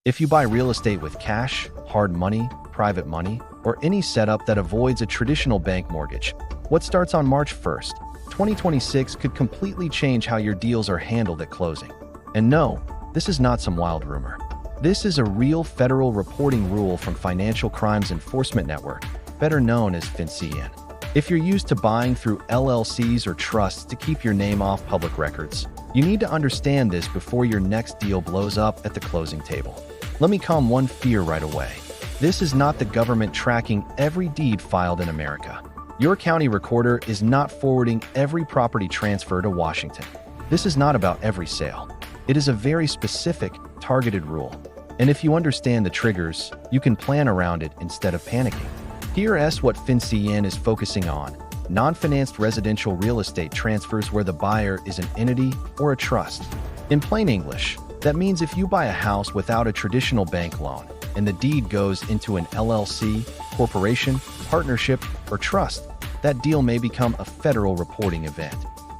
If you buy real estate with cash, hard money, private money, or any setup that avoids a traditional bank mortgage, what starts on March 1st, 2026 could completely change how your deals are handled at closing. And no, this is not some wild rumor. This is a real federal reporting rule from Financial Crimes Enforcement Network, better known as FinCEN. If you're used to buying through LLCs or trusts to keep your name off public records, you need to understand this before your next deal blows up at the closing table. Let me calm one fear right away. This is not the government tracking every deed filed in America. Your county recorder is not forwarding every property transfer to Washington. This is not about every sale. It is a very specific, targeted rule. And if you understand the triggers, you can plan around it instead of panicking. Here's what FinCEN is focusing on: non-financed residential real estate transfers where the buyer is an entity or a trust. In plain English, that means if you buy a house without a traditional bank loan and the deed goes into an LLC, corporation, partnership, or trust, that deal may become a federal reporting event.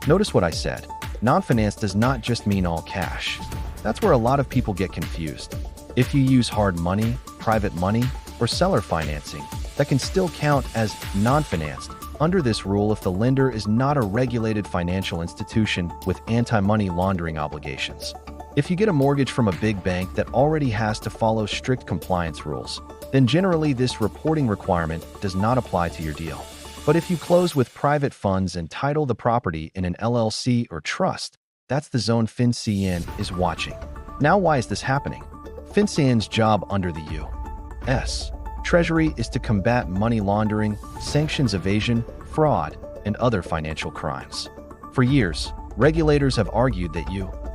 Notice what I said. Non-finance does not just mean all cash. That's where a lot of people get confused. If you use hard money, private money, or seller financing, that can still count as non-financed under this rule if the lender is not a regulated financial institution with anti-money laundering obligations. If you get a mortgage from a big bank that already has to follow strict compliance rules, then generally this reporting requirement does not apply to your deal. But if you close with private funds and title the property in an LLC or trust, that's the zone FinCEN is watching. Now, why is this happening? FinCEN's job under the U.S. Treasury is to combat money laundering, sanctions evasion, fraud, and other financial crimes. For years, regulators have argued that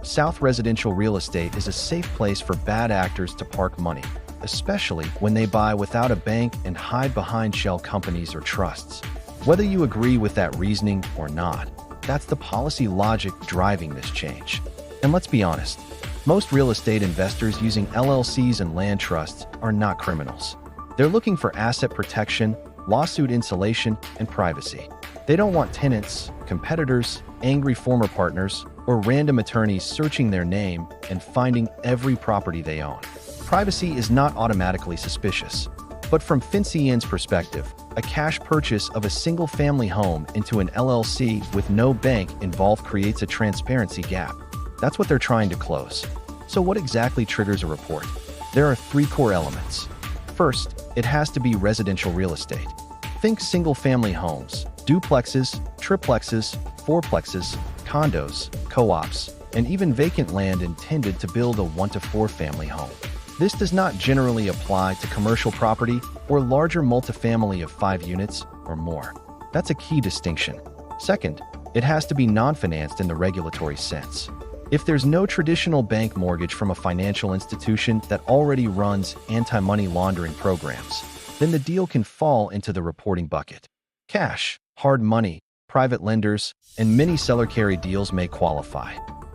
South residential real estate is a safe place for bad actors to park money, especially when they buy without a bank and hide behind shell companies or trusts. Whether you agree with that reasoning or not, that's the policy logic driving this change. And let's be honest, most real estate investors using LLCs and land trusts are not criminals. They're looking for asset protection, lawsuit insulation, and privacy. They don't want tenants, competitors, angry former partners, or random attorneys searching their name and finding every property they own. Privacy is not automatically suspicious. But from FinCEN's perspective, a cash purchase of a single-family home into an LLC with no bank involved creates a transparency gap. That's what they're trying to close. So what exactly triggers a report? There are 3 core elements. First, it has to be residential real estate. Think single-family homes, duplexes, triplexes, fourplexes, condos, co-ops, and even vacant land intended to build a 1 to 4 family home. This does not generally apply to commercial property or larger multifamily of 5 units or more. That's a key distinction. Second, it has to be non-financed in the regulatory sense. If there's no traditional bank mortgage from a financial institution that already runs anti-money laundering programs, then the deal can fall into the reporting bucket. Cash, hard money, private lenders, and many seller-carry deals may qualify.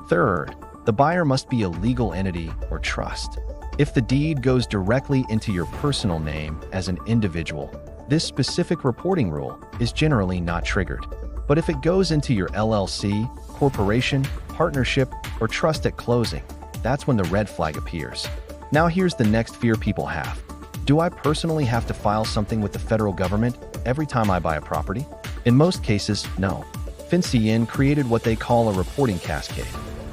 Third, the buyer must be a legal entity or trust. If the deed goes directly into your personal name as an individual, this specific reporting rule is generally not triggered. But if it goes into your LLC, corporation, partnership, or trust at closing, that's when the red flag appears. Now here's the next fear people have. Do I personally have to file something with the federal government every time I buy a property? In most cases, no. FinCEN created what they call a reporting cascade.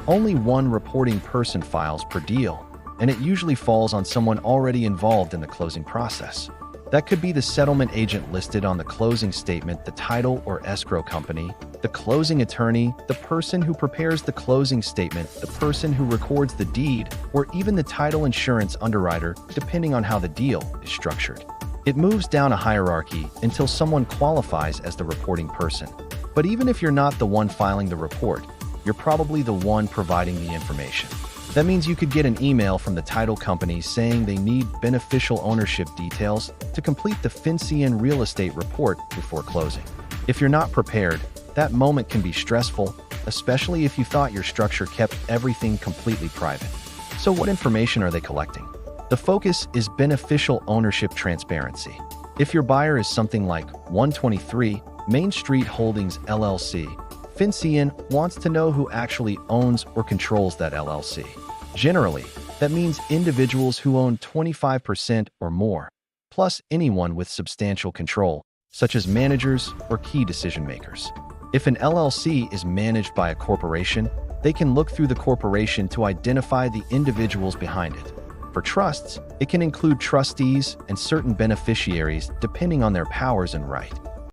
Only one reporting person files per deal, and it usually falls on someone already involved in the closing process. That could be the settlement agent listed on the closing statement, the title or escrow company, the closing attorney, the person who prepares the closing statement, the person who records the deed, or even the title insurance underwriter, depending on how the deal is structured. It moves down a hierarchy until someone qualifies as the reporting person. But even if you're not the one filing the report, you're probably the one providing the information. That means you could get an email from the title company saying they need beneficial ownership details to complete the FinCEN real estate report before closing. If you're not prepared, that moment can be stressful, especially if you thought your structure kept everything completely private. So what information are they collecting? The focus is beneficial ownership transparency. If your buyer is something like 123 Main Street Holdings LLC, FinCEN wants to know who actually owns or controls that LLC. Generally, That means individuals who own 25% or more, plus anyone with substantial control, such as managers or key decision makers. If an LLC is managed by a corporation, they can look through the corporation to identify the individuals behind it. For trusts, it can include trustees and certain beneficiaries depending on their powers and right.